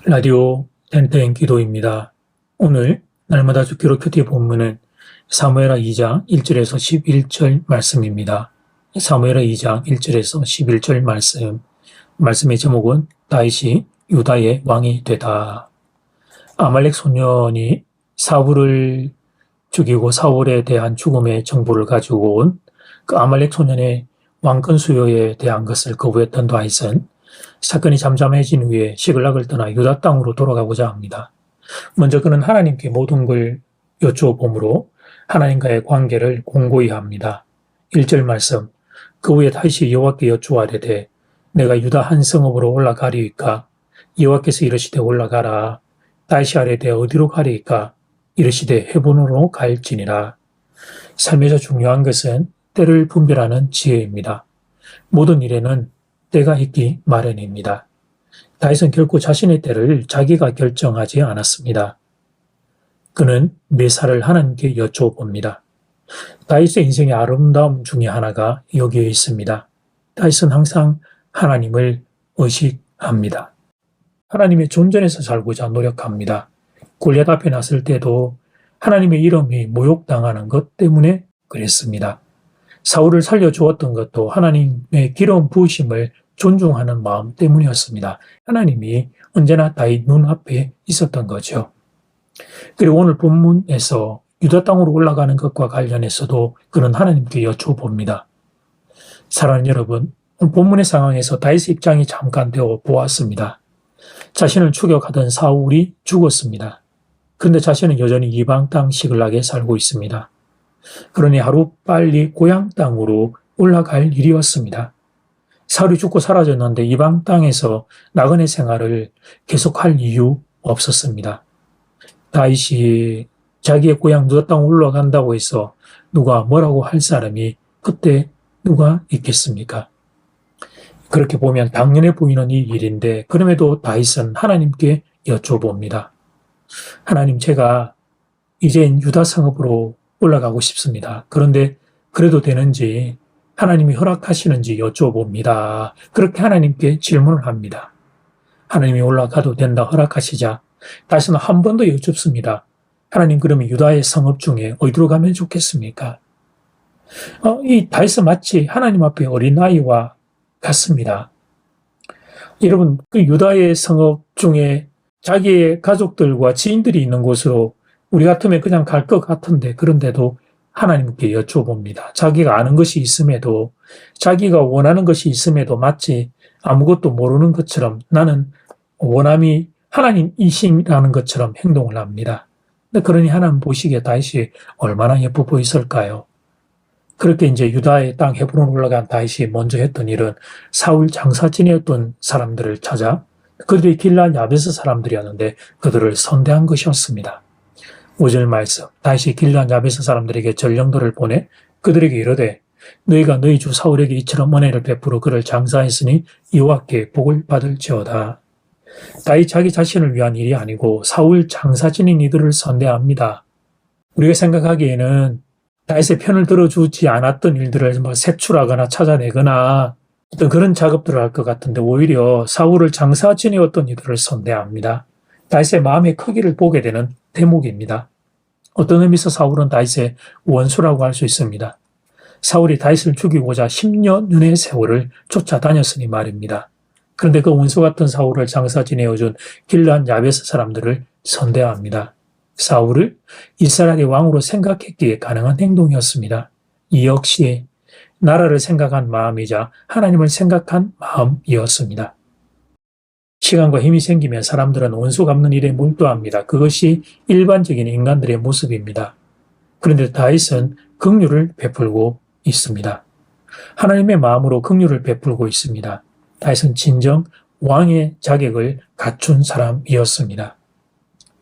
라디오 땡땡 기도입니다. 오늘 날마다 죽기로 큐티 본문은 사무엘하 2장 1절에서 11절 말씀입니다. 사무엘하 2장 1절에서 11절 말씀의 제목은 다윗이 유다의 왕이 되다. 아말렉 소년이 사울을 죽이고 사울에 대한 죽음의 정보를 가지고 온 그 아말렉 소년의 왕권 수요에 대한 것을 거부했던 다윗은 사건이 잠잠해진 후에 시글락을 떠나 유다 땅으로 돌아가고자 합니다. 먼저 그는 하나님께 모든 걸 여쭈어보므로 하나님과의 관계를 공고히 합니다. 1절 말씀, 그 후에 다시 여호와께 여쭈아뢰되 내가 유다 한 성읍으로 올라가리이까? 여호와께서 이르시되 올라가라. 다시 아뢰되 어디로 가리이까? 이르시되 헤브론으로 갈지니라. 삶에서 중요한 것은 때를 분별하는 지혜입니다. 모든 일에는 때가 있기 마련입니다. 다윗은 결코 자신의 때를 자기가 결정하지 않았습니다. 그는 매사를 하나님께 여쭤봅니다. 다윗의 인생의 아름다움 중에 하나가 여기에 있습니다. 다윗은 항상 하나님을 의식합니다. 하나님의 존전에서 살고자 노력합니다. 골리앗 앞에 났을 때도 하나님의 이름이 모욕당하는 것 때문에 그랬습니다. 사울을 살려주었던 것도 하나님의 기름 부으심을 존중하는 마음 때문이었습니다. 하나님이 언제나 다윗 눈앞에 있었던 거죠. 그리고 오늘 본문에서 유다 땅으로 올라가는 것과 관련해서도 그는 하나님께 여쭤봅니다. 사랑하는 여러분, 본문의 상황에서 다윗의 입장이 잠깐 되어 보았습니다. 자신을 추격하던 사울이 죽었습니다. 그런데 자신은 여전히 이방 땅 시글락에 살고 있습니다. 그러니 하루빨리 고향 땅으로 올라갈 일이었습니다. 사울이 죽고 사라졌는데 이방 땅에서 나그네 생활을 계속할 이유 없었습니다. 다윗이 자기의 고향 유다 땅 올라간다고 해서 누가 뭐라고 할 사람이 그때 누가 있겠습니까? 그렇게 보면 당연해 보이는 이 일인데 그럼에도 다윗은 하나님께 여쭤봅니다. 하나님, 제가 이젠 유다 성읍으로 올라가고 싶습니다. 그런데 그래도 되는지 하나님이 허락하시는지 여쭤봅니다. 그렇게 하나님께 질문을 합니다. 하나님이 올라가도 된다 허락하시자 다시는 한 번 더 여쭙습니다. 하나님, 그러면 유다의 성읍 중에 어디로 가면 좋겠습니까? 이 다윗은 마치 하나님 앞에 어린아이와 같습니다. 여러분, 그 유다의 성읍 중에 자기의 가족들과 지인들이 있는 곳으로 우리 같으면 그냥 갈 것 같은데 그런데도 하나님께 여쭤봅니다. 자기가 아는 것이 있음에도 자기가 원하는 것이 있음에도 마치 아무것도 모르는 것처럼 나는 원함이 하나님이심이라는 것처럼 행동을 합니다. 그러니 하나님 보시기에 다윗이 얼마나 예뻐 보였을까요? 그렇게 이제 유다의 땅 헤브론 올라간 다윗이 먼저 했던 일은 사울 장사진이었던 사람들을 찾아 그들이 길르앗 야베스 사람들이었는데 그들을 선대한 것이었습니다. 5절 말씀, 다윗이 길르앗 야베스 사람들에게 전령들을 보내 그들에게 이르되 너희가 너희 주 사울에게 이처럼 은혜를 베풀어 그를 장사했으니 여호와께 복을 받을지어다. 다윗 자기 자신을 위한 일이 아니고 사울 장사진인 이들을 선대합니다. 우리가 생각하기에는 다윗의 편을 들어주지 않았던 일들을 색출하거나 찾아내거나 어떤 그런 작업들을 할 것 같은데 오히려 사울을 장사지내었던 이들을 선대합니다. 다윗의 마음의 크기를 보게 되는 대목입니다. 어떤 의미에서 사울은 다윗의 원수라고 할 수 있습니다. 사울이 다윗을 죽이고자 10년의 세월을 쫓아다녔으니 말입니다. 그런데 그 원수 같은 사울을 장사 지내어준 길르앗 야베스 사람들을 선대합니다. 사울을 이스라엘의 왕으로 생각했기에 가능한 행동이었습니다. 이 역시 나라를 생각한 마음이자 하나님을 생각한 마음이었습니다. 시간과 힘이 생기면 사람들은 원수 갚는 일에 몰두합니다. 그것이 일반적인 인간들의 모습입니다. 그런데 다윗은 긍휼을 베풀고 있습니다. 하나님의 마음으로 긍휼을 베풀고 있습니다. 다윗은 진정 왕의 자격을 갖춘 사람이었습니다.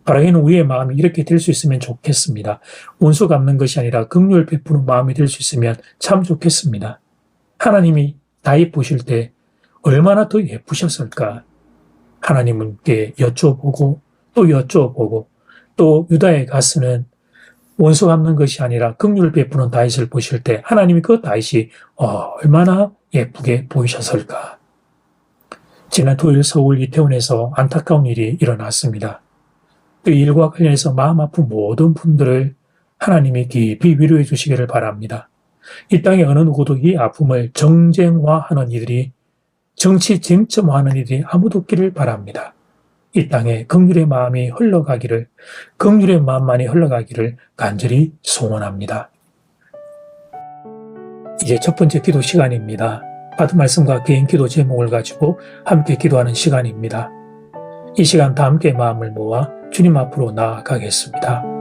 바라기는 우리의 마음이 이렇게 될 수 있으면 좋겠습니다. 원수 갚는 것이 아니라 긍휼 베푸는 마음이 될 수 있으면 참 좋겠습니다. 하나님이 다윗 보실 때 얼마나 더 예쁘셨을까? 하나님께 여쭤보고 또 여쭤보고 또 유다에 가서는 원수 갚는 것이 아니라 긍휼 베푸는 다윗을 보실 때 하나님이 그 다윗이 얼마나 예쁘게 보이셨을까? 지난 토요일 서울 이태원에서 안타까운 일이 일어났습니다. 그 일과 관련해서 마음 아픈 모든 분들을 하나님이 깊이 위로해 주시기를 바랍니다. 이 땅의 어느 누구도 이 아픔을 정쟁화하는 이들이, 정치 쟁점화하는 이들이 아무도 없기를 바랍니다. 이 땅에 긍휼의 마음이 흘러가기를, 긍휼의 마음만이 흘러가기를 간절히 소원합니다. 이제 첫 번째 기도 시간입니다. 받은 말씀과 개인 기도 제목을 가지고 함께 기도하는 시간입니다. 이 시간 다 함께 마음을 모아 주님 앞으로 나아가겠습니다.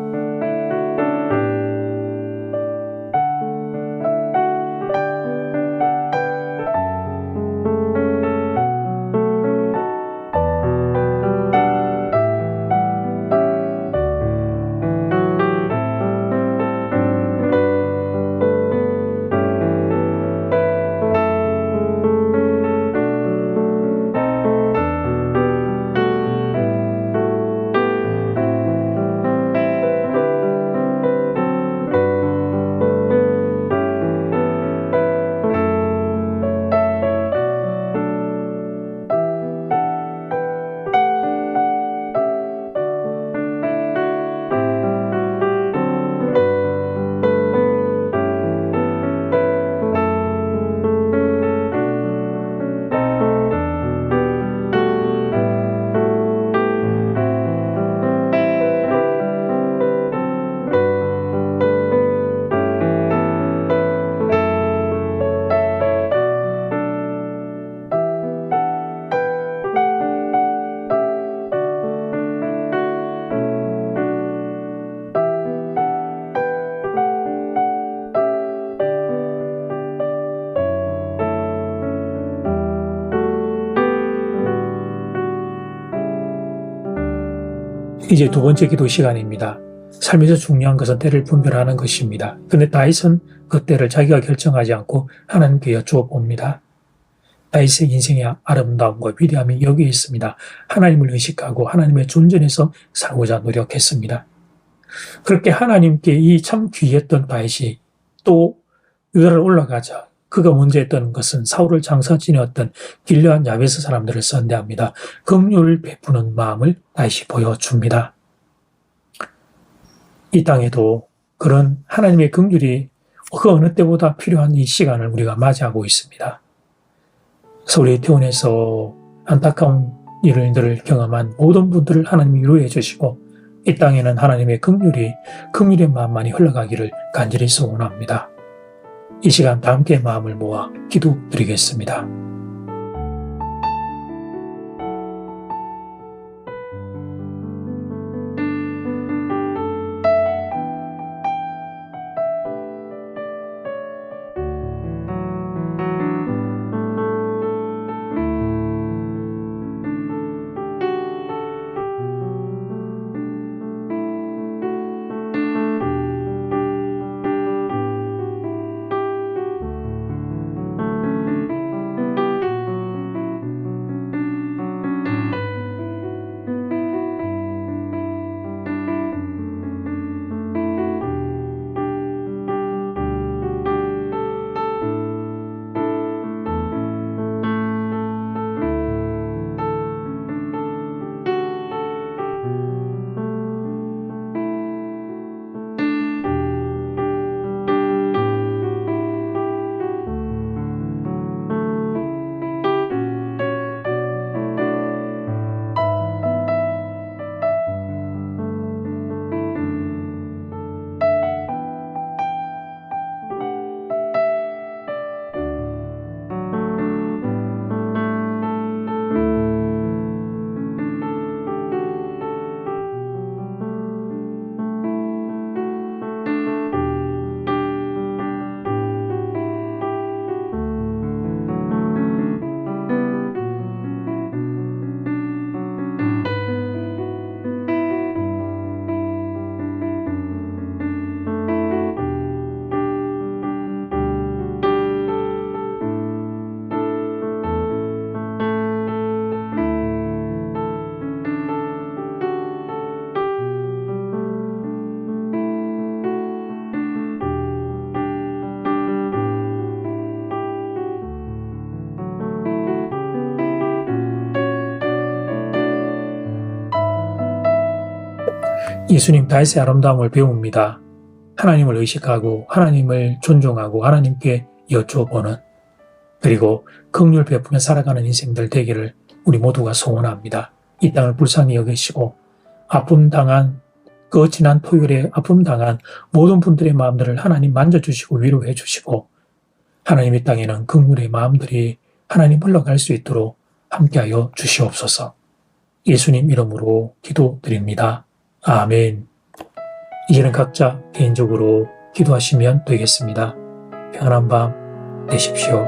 이제 두 번째 기도 시간입니다. 삶에서 중요한 것은 때를 분별하는 것입니다. 근데 다윗은 그 때를 자기가 결정하지 않고 하나님께 여쭈어 봅니다. 다윗의 인생의 아름다움과 위대함이 여기에 있습니다. 하나님을 의식하고 하나님의 존전에서 살고자 노력했습니다. 그렇게 하나님께 이 참 귀했던 다윗이 또 유다를 올라가자 그가 먼저 했던 것은 사울을 장사 지내었던 길르앗 야베스 사람들을 선대합니다. 긍휼을 베푸는 마음을 다시 보여줍니다. 이 땅에도 그런 하나님의 긍휼이 그 어느 때보다 필요한 이 시간을 우리가 맞이하고 있습니다. 서울 이태원에서 안타까운 일들을 경험한 모든 분들을 하나님이 위로해 주시고 이 땅에는 하나님의 긍휼의 마음만이 흘러가기를 간절히 소원합니다. 이 시간 다 함께 마음을 모아 기도드리겠습니다. 예수님 다윗의 아름다움을 배웁니다. 하나님을 의식하고 하나님을 존중하고 하나님께 여쭤보는, 그리고 긍휼 베푸며 살아가는 인생들 되기를 우리 모두가 소원합니다. 이 땅을 불쌍히 여기시고 그 지난 토요일에 아픔 당한 모든 분들의 마음들을 하나님 만져주시고 위로해 주시고, 하나님 이 땅에는 긍휼의 마음들이 하나님 흘러갈 수 있도록 함께하여 주시옵소서. 예수님 이름으로 기도드립니다. 아멘. 이제는 각자 개인적으로 기도하시면 되겠습니다. 평안한 밤 되십시오.